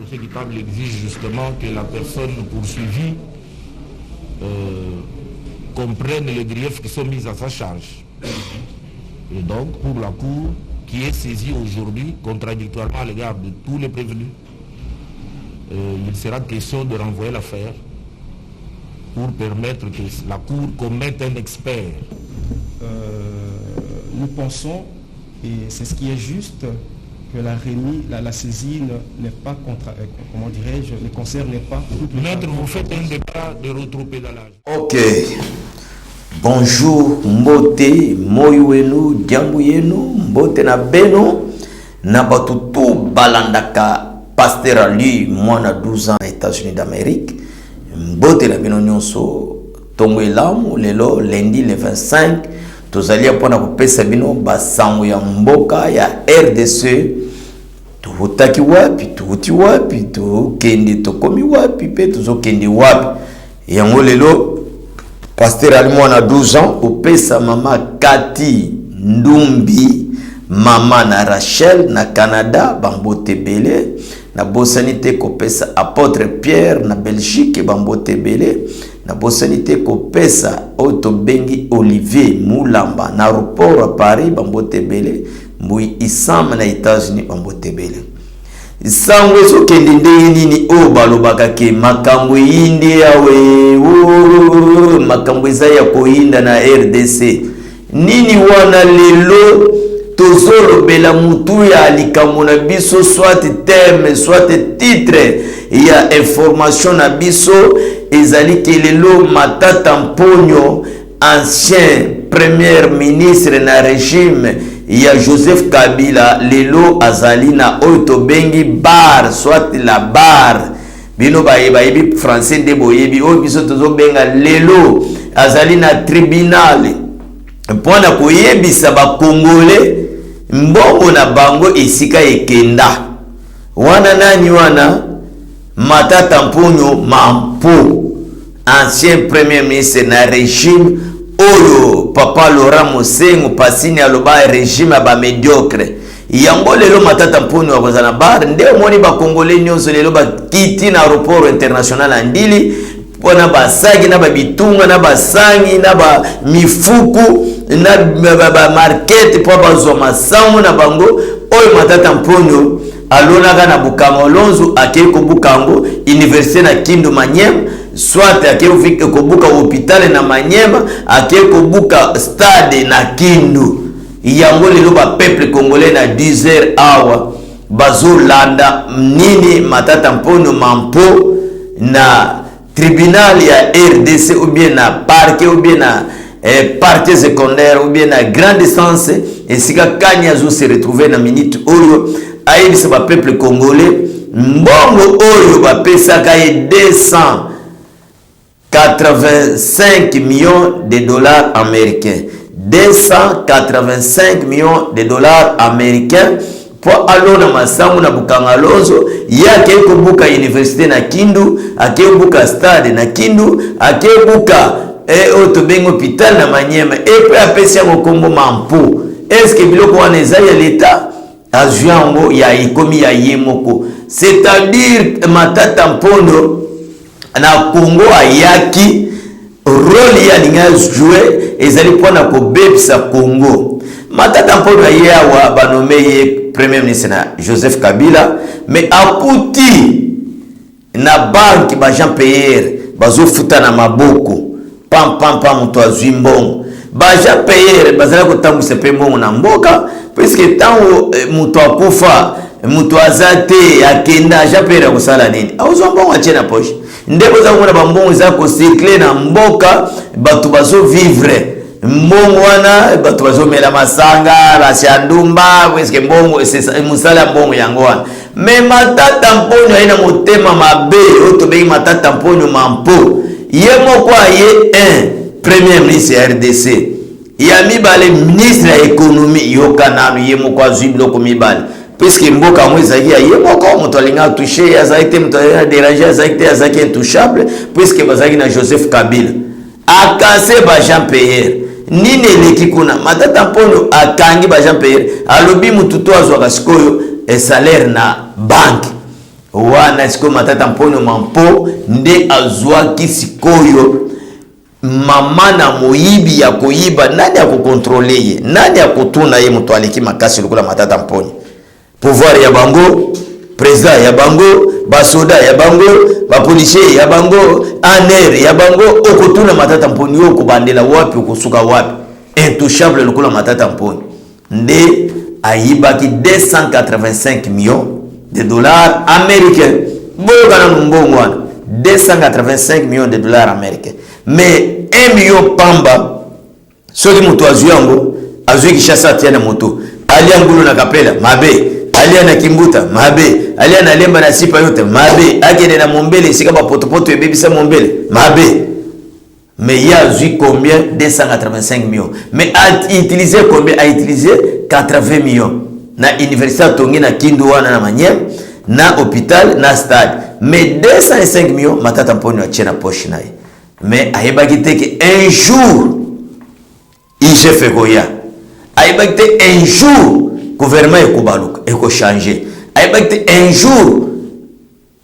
procès équitable exige justement que la personne poursuivie comprenne les griefs qui sont mis à sa charge. Et donc, pour la Cour, qui est saisie aujourd'hui, contradictoirement à l'égard de tous les prévenus, il sera question de renvoyer l'affaire pour permettre que la Cour commette un expert. Nous pensons, et c'est ce qui est juste, que la saisie n'est pas comment dirais-je, ne concerne pas. Maître, vous faites un débat de rétropédalage. Ok. Bonjour, mbote, moyuenu, diambuyenu, mbote na beno, na batutu balandaka, pasteur Ali, mwana 12 ans, États-Unis d'Amérique, mbote na beno nyonso, tongo elamu, lelo, lundi le 25, tozalia pona kupesa bino, basango ya mboka, ya RDC, tuhutaki wapi, tuhuti wapi, tukende tokomi wapi, pe tuzokende wapi, yango lelo, Pasteur Alimon a 12 ans, au pesa mama Kati Ndumbi, mama na Rachel na Canada, bambote bele, na bosanité ko pesa apôtre Pierre na Belgique, bambote bele, na bosanité ko pesa Otto Bengi Olivier Moulamba na aéroport à Paris, bambote bele, mbui Isam na États-Unis, bambote bele. Sango so kende nini o balobaka ke makambo yinde yawe makambo ya koinda na RDC nini wana lelo tozolo bela mutu ya likambo na biso soit thème soit titre ya information na biso ezali ke lelo Matata Mponyo ancien premier ministre na régime ya Joseph Kabila lelo azali na Otto Bengi bar soit la bar bino bayebi français de boyebi o biso tozo benga lelo azali na tribunal mpona koyebisa ba congolais mbongo na bango esika ekenda wana nani wana Matata Mponyo Mampo ancien premier ministre na régime oyo papa Laurent Mosengo pasini aloba régime ba médiocre yango lelo Matata Mponyo akozana bar nde moni ba congolais nyonso lelo ba kiti na aéroport international andili pona basagi na ba bitunga na basangi na ba mifuku na ba market po bazwa masango na bango oyo Matata Mponyo alonaka na Bukamolonzo akeko Bukango université na Kindu Manyema soit akeko kobuka hôpital na Manyema akeko buka stade na Kindu yango lelo ba peuple congolais na 10h awa bazolanda nini Matata Mponyo Mampo na tribunal ya RDC ou bien na parquet ou bien na parquet secondaire ou bien na grande instance esika kanya zo se retrouver na minute oyo ayebisa ba peuple congolais mbongo oyo ba pesaka ye 285 millions de dollars américains 285 millions de dollars américains pour alona masango na Bukangalonzo yake kubuka université na Kindu akebuka stade na Kindu akebuka Otto Bengi hôpital na Manyema et puis apesi ngo kombo Mampo est-ce que biloko wana eza ya l'état ajuango ya ikomi ya yemoko c'est-à-dire Matata Mponyo na Congo ayaki rôle ya linga jouer ezali pona ko bebisa Congo Matata Mponyo yawa banomeye premier ministre na Joseph Kabila mais akuti na banki ba Jean Pierre bazofuta na maboko pam muto azimbongo ba Jean Pierre bazala kotambisa pe mbongo na mboka puisque tango muto akufa muto azate akenda Jean Pierre akusala nini auzo mbongo achena poche ndeko za kuna bambongo za ko cycle na mboka batu bazo vivre mbongo wana batu bazo mela masanga la shandumba puisque mbongo c'est musala mbongo yango wana mais Matata Mponyo aina motema mabe Otto Bengi Matata Mponyo Mampo yemo kwa ye un premier ministre ya RDC ya mibale ministre ya économie yoka nanu yemo kwa ziblo ko mibale puisque mboka mwezaki ya yemo kwa muto alinga toucher ya zaite muto alinga déranger ya zaite ya zaki intouchable puisque bazaki na Joseph Kabila akase ba Jean Pierre nini eleki kuna Matata Mponyo akangi ba Jean Pierre alobi mututo azwa kasikoyo salaire na banque wana siko Matata Mponyo mampo nde azwaki sikoyo mama na moyibi ya koyiba. Nani ya kukontrole ye? Nani ya kutuna ye mutu aleki makasi lukula Matata Mponyo? Pouvoir ya bango, président ya bango, basoda ya bango, bapolisier ya bango, aner ya bango, okutuna Matata Mponyo okubandela wapi, okusuka wapi? Intouchable lukula Matata Mponyo nde ayibaki 285 millions de dollars américains. Bogana mbongo wana 285 millions de dollars américains. Mais 1 million pamba soki mutu azuyango azui Kishasa tiana moto alia ngulu na kapela mabe, alia na Kimbuta mabe, alia na Lemba na Sipa yote mabe, akende na Mombele sika ba potopoto ebebisa Mombele mabe. Mais il y a eu combien? 285 millions. Mais a utilisé combien? A utilisé 80 millions. Na université Tongi na Kindu wana na Manyem, na hôpital, na stade. Mais 205 millions, Matata Mponyo a na poche nae. Mais a que un jour, il se fait goya. A un jour, gouvernement est kubaluk, est changé. A un jour,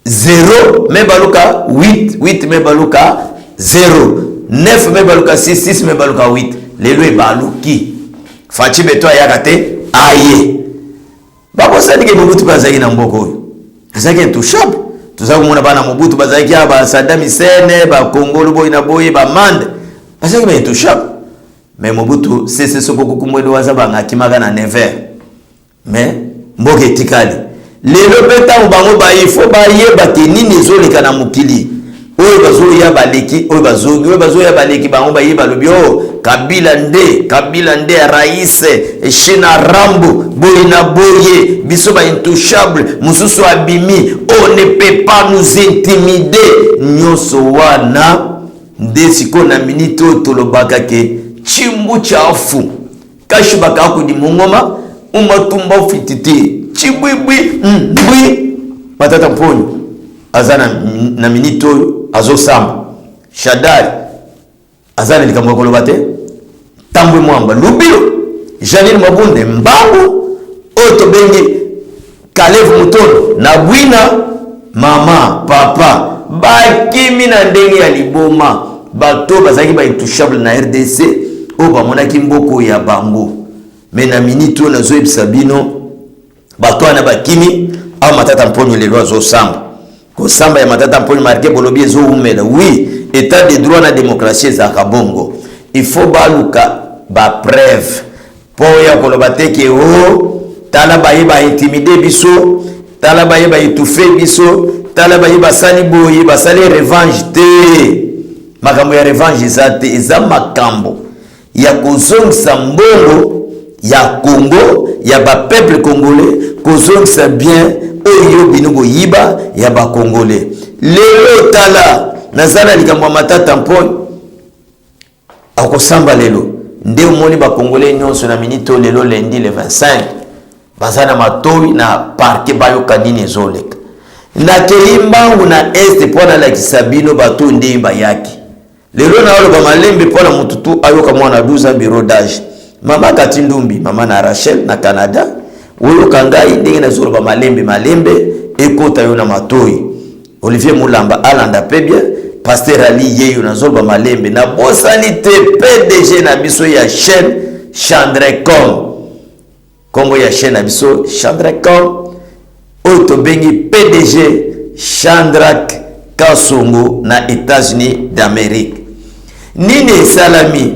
0, mais baluka 8, 8 mais baluka 0. 9 me baluka 6, 6 me baluka 8. Lelo e baluki. Fachi beto ayakate aye. Bako sadike Mobutu bazaki na mboko oyo. Azaki intouchable. Tuzaka kumona bana Mobutu bazaki ba Saddam Hussein, ba Kongolo boy na boy ba Mande. Bazaki ba intouchable. Mais Mobutu c'est soko kumwedo wazaba ngakimaka na never. Mais mboke tikali. Lelo beta ubango ba ifo ba yeba kenini zoleka na mukili. Oyo bazo ya baleki, oyo bazo ya baleki bango ba yeba lobio Kabila nde rais Shina Rambo boyina boye biso ba intouchable mususu abimi. On ne peut pas nous intimider. Nyoso wana nde siko na minito tolobaka ke chimbu chafu kashi baka ko di mongoma umatumba fititi chibwibwi mbwi. Matata Mponyo azana na minito azo samba Shadari azana likambo kolobate tambwe mwamba lubilo Janine Mabunde mbangu oto bengi Kalevu Mutono na Bwina mama papa bakimi na ndenge ya liboma bato bazaki ba intouchable na RDC o ba monaki mboko ya bango. Mais na minito na zo ebisabino bato na bakimi au Matata Mponyo lelo azo samba ko samba ya Matata Mponyo marqué bolobi ezo umela. Oui, état de droit na démocratie za kabongo. Il faut baluka ba preuve po ya kolobate ke o tala ba yeba intimider biso, tala ba yeba étouffer biso, tala ba yeba sali boye ba sali revanche te. Makambo ya revanche zate eza makambo ya kozongisa mbongo ya Congo ya ba peuple congolais kozongisa bien oyo binobo yiba ya ba congolais. Lelo tala nazala likambo Matata Mponyo akosamba lelo nde umoni ba congolais nyonso na minito lelo lundi le 25 bazana matoi na parke bayo kanini ezoleka na keimbangu na este pona la kisabino bato nde bayaki lelo na olo ba malembe pona mututu ayoka mwana 12 bureau d'âge mama Katindumbi mama na Rachel na Canada oyo kangai ndenge na zolo ba malembe ekota yo na matoi Olivier Mulamba alanda pebia Pasteur Ali yeyo na zolo ba malembe na bosanité PDG na biso ya chaîne Chandrecom Kombo ya chaîne na biso Chandrecom oto bengi PDG Chandrak Kasongo na États-Unis d'Amérique. Nini salami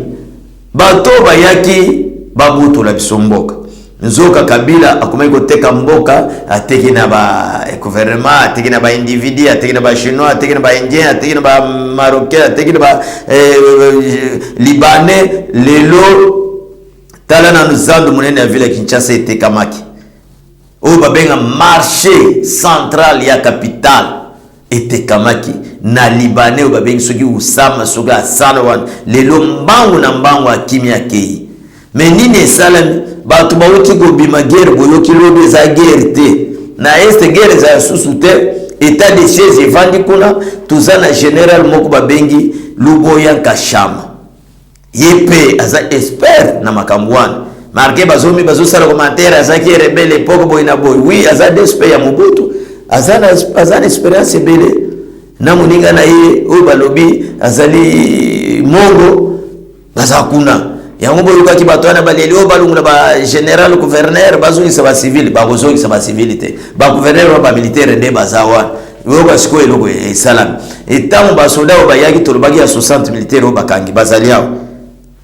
bato bayaki babuto la biso mboka nzoka Kabila akomai koteka mboka ateki na ba gouvernement ateki na ba individu ateki na ba chinois ateki na ba indien ateki na ba marocain ateki na ba libanais lelo tala na nzando munene ya ville Kinshasa etekamaki o babenga marché central ya capitale etekamaki na libanais o babengi soki usama soki asana wana lelo mbangu na mbangu akimia kei. Mais nini salami bato bauti gobima guerre boyoki lobe za guerre te na este guerre za susu te état de siège evandi kuna tuzana général moko babengi Luboya Nkashama yepe aza expert na makambwana marqué bazo sala commentaire aza ki rebelle poko boy na boy oui aza d'expert ya Mobutu azana expérience ebele na moninga na ye oyo balobi azali mongo bazakuna yango boyokaki bato wana baleli oyo balungula ba général gouverneur bazongisa ba civil bakozongisa ba civil te ba gouverneur ba militaire nde baza wana oyo basiko eloko esalami etango basoda oyo bayaki tolobaki ya 60 militaire oyo bakangi bazali awo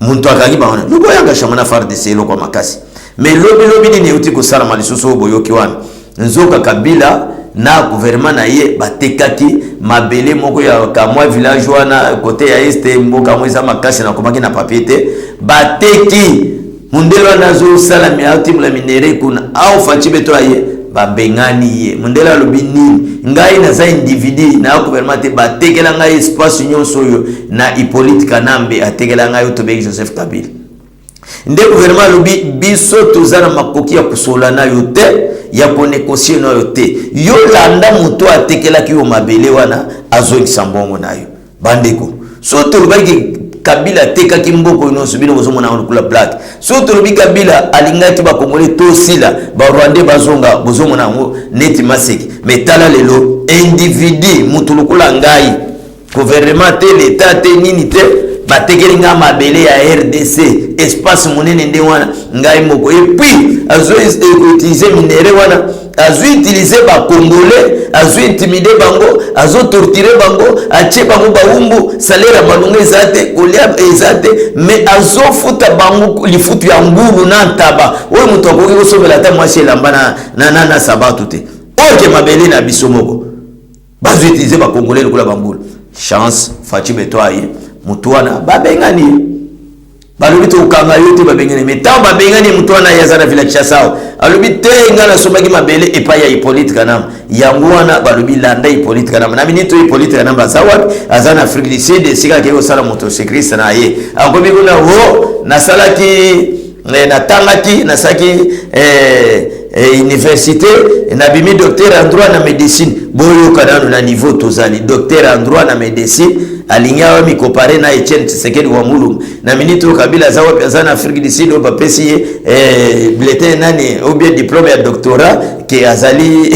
muntu akangi bawana luko yanga shamana FARDC eloko makasi mais lobi nini euti kosalama lisusu oyo boyoki wana nzoka Kabila na gouvernement na ye batekaki mabele moko ya kamwa village wana côté ya este mboka mweza makasi na komaki na papier te bateki mundelo nazo salami ati mula minere kuna au fachibe to ye babengani ye mundela lobi nini ngai na za individu na gouvernement te batekela ngai espace nyonso yo na Hippolyte Kanambe atekela ngai Otobeki Joseph Kabila nde gouvernement lobi biso tozana makoki ya kusola na yo te ya konekosier na yo te yo landa muto atekelaki yo mabele wana azongisa mbongo na yo bandeko so tolobaki Kabila tekaki mboko nyonso bino bozomona na kula black so tolobi Kabila alingaki ba Congolais tosila ba Rwandais bazonga bozomona ngo neti maseki metala lelo individu mutu lokula ngai gouvernement te l'état te nini te batekeli nga mabele ya RDC espace monene nde wana ngai moko et puis azo utiliser minere wana azo utiliser ba Congolais azo intimider bango azo torturer bango atie bango baumbu salaire balunga ezate kolia ezate mais azo futa bango lifutu ya ngulu na ntaba oyo muto akoki kosovela ta mwasi elamba na sabatu te oke mabele na biso moko bazo utiliser ba Congolais lokola bangulu chance fachi betoaye mutuana babengani balobi to ukanga yote babengani metam babengani mutuana yazana village chasao alobi te ngana somaki mabele epa ya Hippolyte Kanambe yango wana balobi landa Hippolyte Kanambe na minito Hippolyte Kanambe azawa azana Afrique du Sud sika ke osala moto secret na ye akobi kuna ho nasalaki na tangaki nasaki université na bimi docteur en droit na médecine boyo kanano na niveau tozali docteur en droit na médecine alinya mi comparé na Etienne Tshisekedi wa Mulungu na minito Kabila zawa pesa na Afrique du Sud ba pesi bulletin nani ou bien diplôme ya doctorat ke azali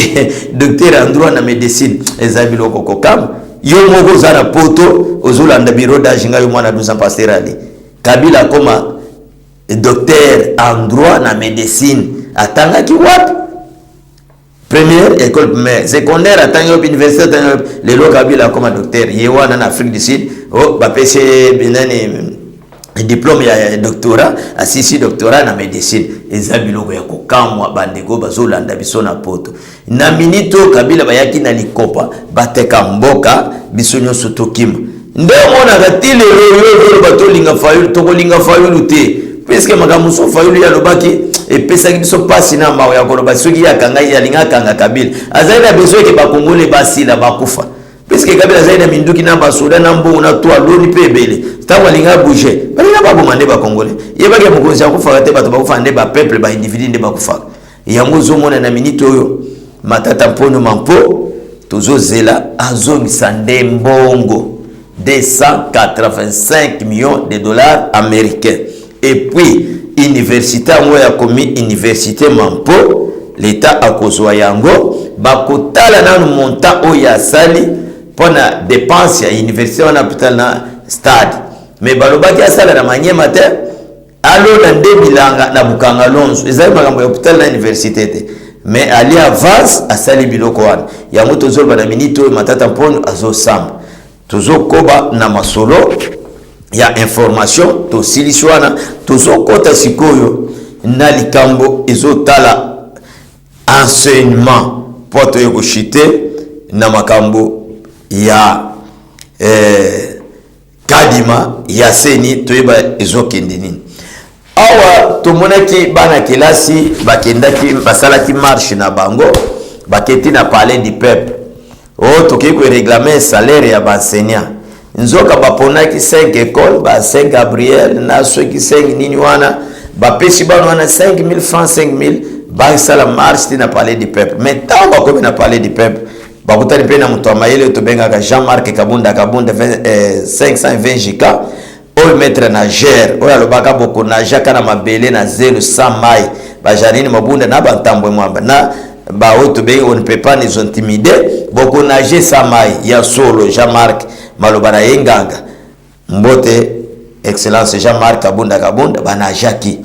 docteur en droit na médecine ezali loko kokam yo moko zana poto ozulanda bureau d'âge ngayo mwana 12 ans pastorali Kabila koma docteur en droit na médecine atangaki wapi première école primaire secondaire atangaki université atangaki lelo Kabila comme docteur yewana na Afrique du Sud oh ba pese binani diplôme ya doctorat asisi doctorat na médecine ezabiloko ya kokamwa bandeko bazolanda biso na poto na minito Kabila bayaki na likopa bateka mboka biso nyonso tokima nde mona katile yo batolinga fayulu tokolinga fayulu te puisque makambo so fayulu ya lobaki epesaki biso pasi na mawa ya koloba soki yakanga yalinga kanga Kabila azali na besoin ke bakongole basila bakufa puisque Kabila azali na minduki na basoda na mbongo na toa loni pe ebele tango alinga bouger balinga babomande bakongole yebaki mokonzi akufa te bato bakufa nde ba peuple ba individu nde bakufa yango zomona na minute oyo matata mpono mampo tozozela azongisa nde mbongo 285 millions de dollars américains et puis université ngo ya komi université Mampo l'état akozwa yango bakotala na montant o ya sali pona dépense ya université wana hôpital na stade mais balobaki asala na manyema te alo na ndebilanga na bukanga lonzo ezali makambo ya hôpital na université te mais ali avance asali biloko wana yango tozoloba na minito matata mpono azosamba tozokoba na masolo ya information to siliswana tozokota sikoyo na likambo ezotala enseignement poto yokoshite na makambo ya kadima ya seni toyeba ezokende nini awa tomonaki bana kelasi bakendaki basalaki marche na bango baketi na palais du peuple o toki ko règlement salaire ya enseignant nzoka baponaki 5 écoles ba Saint Gabriel na soki 5 nini wana ba pesi bana wana 5000 francs 5000 ba sala marche na palais du peuple mais tant ba ko na palais du peuple ba kutani pe na mtu amayele to benga Jean-Marc Kabunda 520 jika o maître nageur o alobaka boko na jaka na mabele na 0 100 mai ba janini mabunda na bantambo mwamba na on ne peut pas nous intimider. Beaucoup nager Samaï, ya solo Jean-Marc Malobara Enganga. Mbote, excellence Jean-Marc Kabunda bana Jackie.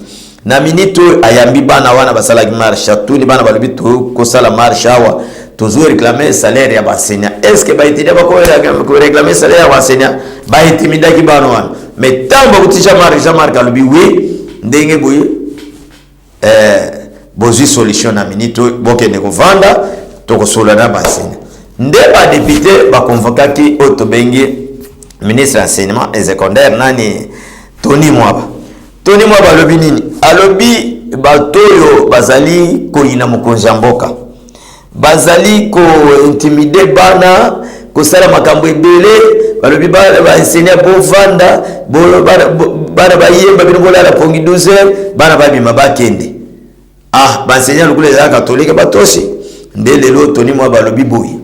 Na minito ayambi bana wana basala marche tuli bana balobi to ko sala marche awa toujours réclamer salaire ya basenya. Est-ce que ba itida ba ko réclamer salaire ya basenya ba itimida ki bana wana. Mais tant ba kuti Jean-Marc alobi oui ndenge boye bozi solution na minito bokende ko vanda to ko sola na basenya. Nde ba député ba convocaki otobengi ministre enseignement et secondaire nani Tony Mwaba alobi nini alobi batoyo bazali ko ina mokonzi mboka bazali ko intimider bana ko sala makambo ebele balobi ba enseigner bo vanda bana bayemba bino bola la pongi 12h bana babima bakende ba enseigner lokule ya catholique batosi nde lelo Tony Mwaba alobi boyi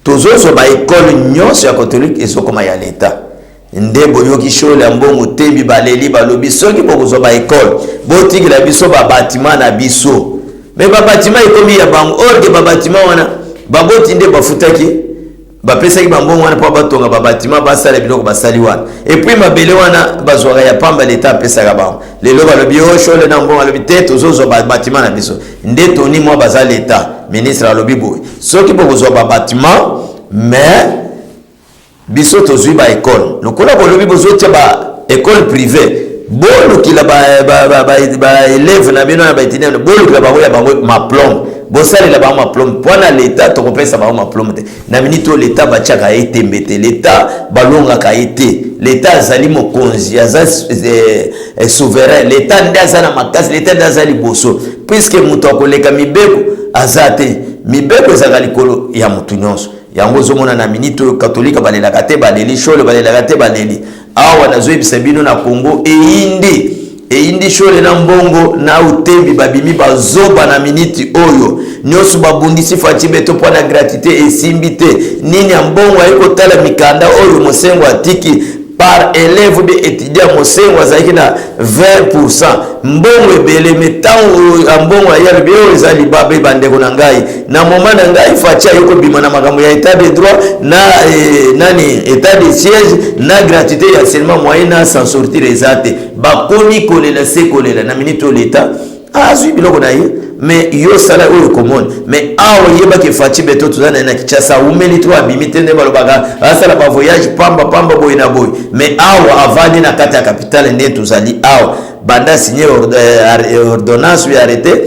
tozozo ba école nyonso ya catholique ezokoma ya l'état nde boyoki shole ya mbongo tembi baleli balobi soki bokozwa ba école botikila biso ba bâtiment na biso mais ba bâtiment ekomi ya bango orge ba bâtiment wana baboti nde bafutaki bapesaki bambongo wana po batonga ba bâtiment basala biloko basali wana et puis mabele wana bazwaka ya pamba l'état apesaka bango lelo balobi o shole na mbongo alobi te tozozwa ba bâtiment na biso nde Tony Mwaba baza l'état ministre alobi boy soki bokozwa ba bâtiment mais biso tozwi ba école lokola bolobi bozotia ba école privée bolukila ba élève na bino na ba étudiant bolukila bango ya bango maplombe bosalela bango maplombe pona l'état tokopesa bango maplombe te na minito l'état batiaka etembete l'état balongaka ete l'état azali mokonzi aza souverain l'état nde aza na makasi l'état nde aza liboso puisque moto akoleka mibeko aza te mibeko ezaka likolo ya motu nyonso yango zomona na minito catholique balelaka te baleli shole balelaka te baleli awa nazoyebisa bino na Congo eindi shole na mbongo na utembi babimi bazoba na miniti oyo nyonso babundisi faci beto po na gratuité esimbi te nini ya mbongo ayekotala mikanda oyo mosengo atiki par élève be étudiant mosengo azalaki na 20%. Mbongo ebele metango mbongo ya bio ezali babe bandeko na ngai na moment na ngai facia yoko bima na makambo ya état de droit na nani état de siège na gratuité ya seulement moyen na s'en sortir ezate bakomi kolela se kolela na minito l'état azui biloko na ye mais yo sala oyo commune mais awo yeba ke faci beto tuzana na Kinshasa umeli to abimite ne balobaka asala ba voyage pamba boy na boy mais awo avandi na kata ya capitale nde tuzali awo banda signé ordonnance ya arrêté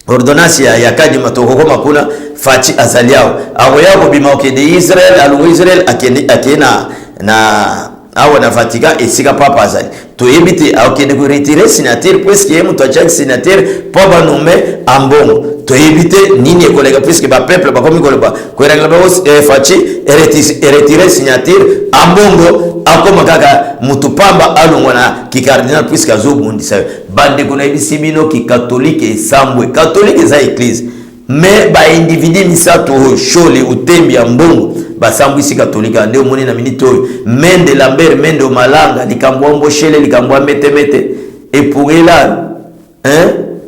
ordonnance ya kadi matoko koma kuna faci azali awo yako bima okende Israël alungu Israël akena na awa na Vatican esika papa azali to yebite akende ko retirer signature puisque yemu to check signature papa nommé ambongo to yebite nini ekolega puisque ba peuple ba komi ko ba ko règle ba faci retirer signature ambongo akoma kaka mutu pamba alongwana ki cardinal puisque azobundisa bande ko na yebisi bino ki catholique esambwe catholique za église mais ba individu misato shole utembi ya mbongo basambu isi katolika nde omoni na minito mende Lambert mende Malanga likambo mboshele likambo mete epungela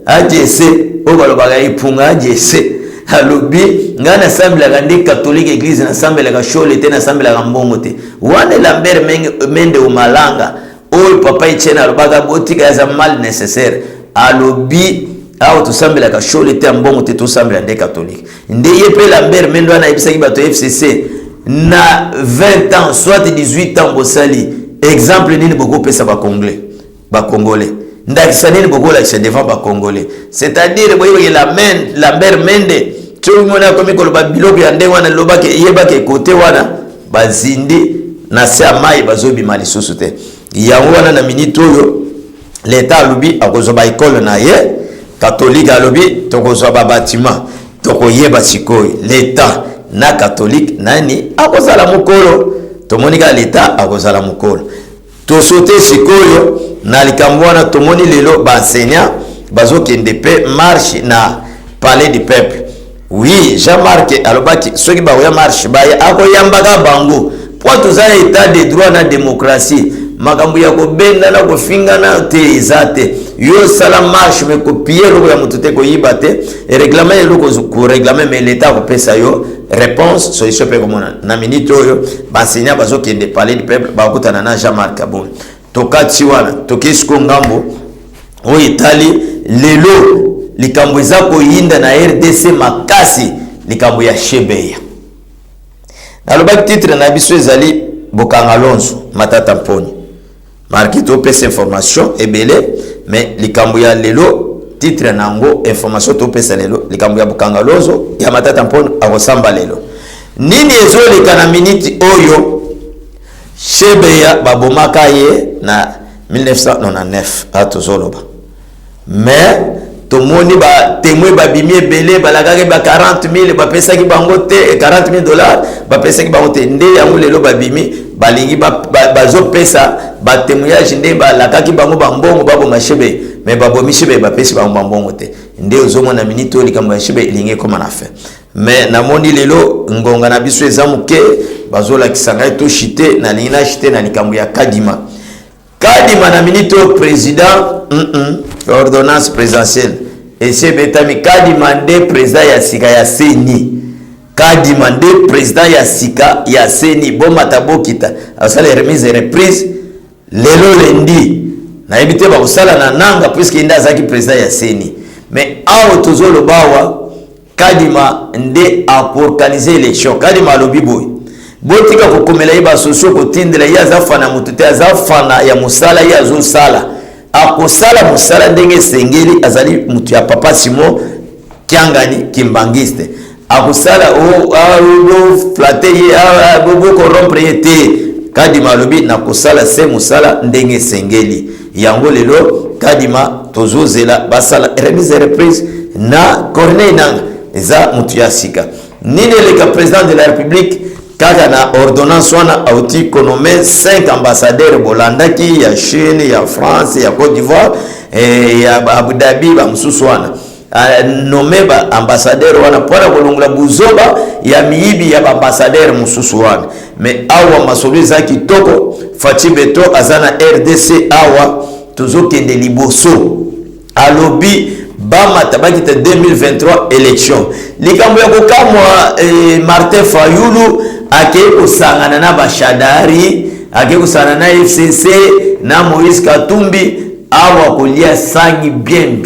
AJC obalobaka ipunga AJC alobi ngana sambela ka ndi catholique église na sambela ka shole te na sambela ka mbongo te wane Lambert mende Malanga oyo papa ichena alobaka botika ya mal nécessaire alobi awo to sambela ka shole te mbongo te to sambela nde catholique nde yepe Lambert mende wana ibisaki bato FCC na 20 ans soit 18 ans bosali exemple nini boko pesa ba congolais ndakisa nini boko la devant ba congolais c'est-à-dire boye Lambert mende tu mona komi ko ba biloko ya nde wana lobake yebake côté wana bazindi na samai bazobi malisusu te yango wana na minute oyo l'état alobi akozo ba école na ye catholique alobi tokozo ba bâtiment tokoyeba sikoy l'état na catholique nani akozala mukolo tomonika l'état akozala mukolo to sauter sikoyo na likambwana tomoni lelo ba enseignant bazokende pe marche na palais du peuple oui Jean-Marc alobaki soki ba ya marche ba akoyambaka bango po tozala état de droit na démocratie makambo ya kobenda na kofingana te ezate yo sala marche me copier loko ya mutute ko yibate et règlement loko ko règlement mais l'état ko pesa yo réponse solution pe komona na minute oyo basenya bazo kende parler du peuple ba kutana na Jean-Marc Kabonde tokati wana tokisiko ngambo o Italie lelo likambo za ko yinda na RDC makasi likambo ya Shebeya naloba titre na biso ezali Bokanga Lonzo Matata Mponi marqué to pesa information ebele mais likambo ya lelo titre nango information to pesa lelo likambo ya Bokanga Lonzo ya Matata Mponi akosamba lelo nini ezoleka na minute oyo Shebeya babomaka ye na 1999 atozoloba mais tomoni ba témoin ba bimie belé balagaki ba 40,000 ba pesa ki bango te $40,000 ba pesa ki bango te nde yango lelo ba bimi balingi bazo pesa ba témoignage nde balakaki bango bambongo babo mashebe mais babo mishebe ba pesa bango bambongo te nde ozomo na minute oli kamba shebe lingi koma na fait mais namoni lelo ngonga na biso ezamuke bazola kisanga to chité na lina chité na likambo ya Kadima na minute au président ordonnance présidentielle et c'est betami Kadima nde président ya sika ya Seni Kadima nde président ya sika ya Seni boma tabokita asala remise et reprise lelo lendi na ebite ba kusala na nanga puisque inda zaki président ya Seni mais awo tozolo bawa Kadima nde a organiser élection Kadima lobiboy botika kokomela iba socio kotindela ya zafana mutute azafana ya musala ya zo sala akosala musala ndenge sengeli azali mutu ya papa Simon Kiangani Kimbangiste akosala o flatter ya bobo corrompre yete Kadima lobi na kosala se musala ndenge sengeli yango lelo Kadima tozozela basala remise et reprise na Corneille Nanga eza mutu ya sika nini le président de la République kaka na ordonnance wana auti konome 5 ambassadeurs bolandaki ya Chine ya France ya Côte d'Ivoire ya Abu Dhabi ba msusu wana nommé ba ambassadeur wana pona kolongula buzoba ya miibi ya ambassadeur msusu wana mais awa masoleza kitoko Fachi Beto azana RDC awa tozokende liboso alobi bama tabaki te 2023 élection likambo ya kokamwa Martin Fayulu ake kusangana na bashadari ake kusangana na FCC na Moïse Katumbi awa kolia sangi bien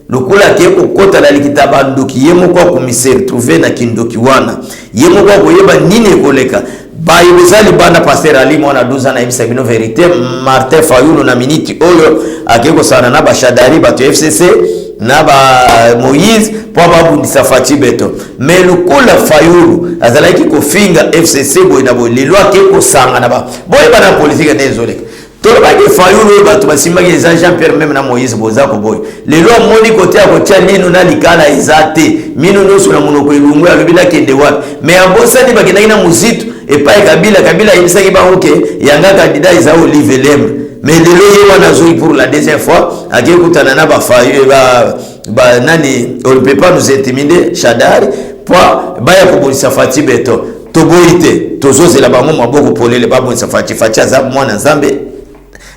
lokula ke kokota la likitaba ndoki yemo kwa commissaire trouver na kindoki wana yemo kwa koyeba nini koleka bayibuzali banda pasteur Ali mwana 12 ans na ibisa bino vérité Martin Fayulu na minute oyo ake kusangana na bashadari bato FCC na ba Moïse pour babundisa Fachi Beto mais lokula Fayulu azalaki kofinga FCC boy na boy lelo ake kosanga na ba boy bana politique ndezoleka tolobaki Fayulu bato basimbaki za Jean-Pierre même na Moïse boza ko boy lelo moni kote ya kotia nino na likala ezate mino noso na monoko elungu ya lobila kende wapi mais ambosani bakendaki na muzitu epai Kabila yebisaki bango ke yanga candidat eza Olivier Lemre mais lelo ye wana zoi pour la deuxième fois ake kutana na ba Fayulu ba nani on ne peut pas nous intimider Shadari pour baya kobolisa Fachi Beto toboite tozozela bango maboko polele babonisa Fachi aza mwana Nzambe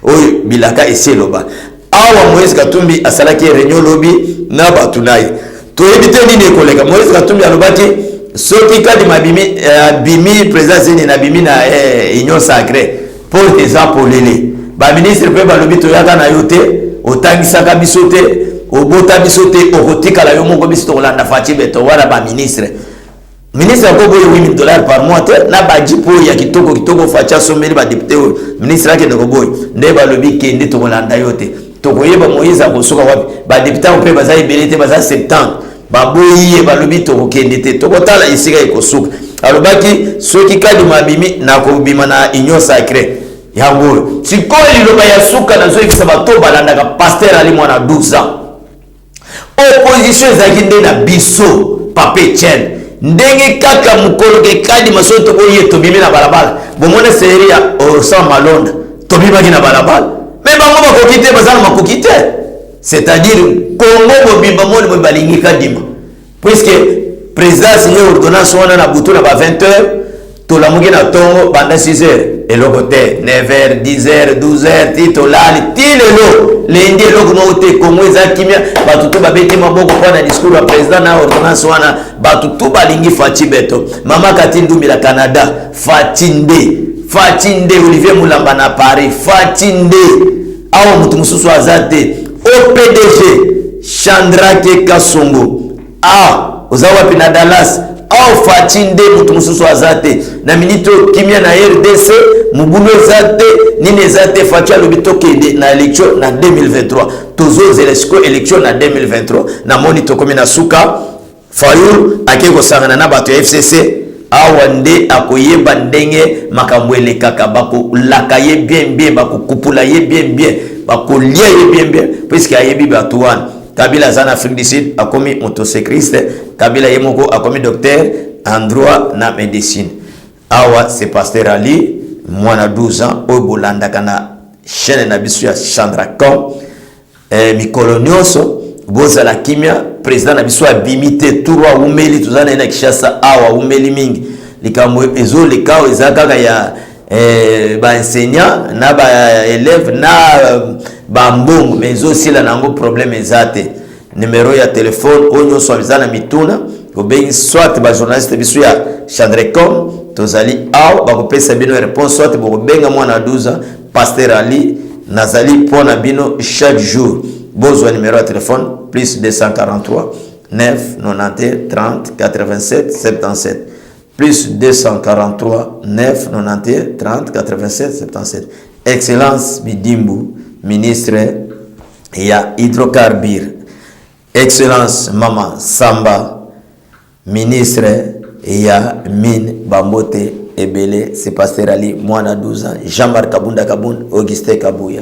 oyo bilaka eseloba awa Moïse Katumbi asalaki réunion lobi na batunai to ebite nini koleka Moïse Katumbi alobaki soki Kadima bimi président Zeni na bimi na union sacrée pour des apolele ba ministre pe balobi to yaka na yote otangisaka bisote obota bisote okotika la yo moko biso kolanda Fachi Beto wala ba ministre ko boye $8,000 par mois te na bajipo ya kitoko Fachi someli ba député ministre ake ndeko boye nde balobi kende to kolanda yote to koyeba Moïse akosuka wapi ba député on pe baza ibelete baza 70 ba boye balobi to kokende te to kotala isika ekosuka alobaki soki Kadima bimi na ko bima na union sacrée yango sikoli loba ya suka na zo ikisa bato balanda ka pasteur Ali mwana 12 ans opposition ezaki nde na biso pape Chen ndenge kaka mukolo ke Kadima so to boye to bimi na balabala bomona série ya Orson Malonda to bimaki na balabala mais bango bakokite bazana makokite c'est-à-dire Congo bobimba moni bo balingi Kadima puisque président signé ordonnance wana na butu na ba 20h to la mugi na tongo banda 6h et le côté 9h 10h 12h tito lali tilelo lendi eloko no te kongo eza kimia batutu babeti maboko kwa na discours ya président na ordonnance wana batutu balingi Faci Beto mama Katindu mila Canada Fatinde Olivier Mulamba na Paris Fatinde awo mutu mususu azate OPDG Chandrake Kasongo ozawa pina Dallas Fatinde mutu mususu azate na minito kimia na RDC mubulo ezate nini ezate Faci alobitoke na élection na 2023 tozo zelesco élection na 2023 na monito komi na suka Fayulu akeko sangana na bato ya FCC awande akoyeba ndenge makambwele kaka bako laka ye bien bako kupula ye bien bako lia ye bien puisque ayebi bato wana Kabila zana Afrique du Sud akomi motocycliste Kabila yemoko akomi docteur en droit na médecine awa c'est Pasteur Ali mwana 12 ans obolanda kana chaîne na bisu ya Chandracom mikolo nyonso boza la kimia président na biso abimite turwa umeli tuzana na Kishasa awa umeli mingi likambo ezo likao ezakaka ya ba enseignant na ba élève na ba mbongo mezo sila nango problème ezate numéro ya téléphone onyo so bizana mituna obengi soit ba journaliste biso ya Chandracom tozali aw bakopesa bino réponse soit bobenga mwana 12 ans Pasteur Ali nazali pona bino chaque jour besoin numéro de téléphone plus 243 9 91 30 87 77 plus 243 9 91 30 87 77 Excellence Bidimbu ministre ya hydrocarbures Excellence Mama Samba ministre ya mine Bambote Ebele c'est Pasteur Ali mwana 12 ans Jean-Marc Kabunda Kabun Auguste Kabuya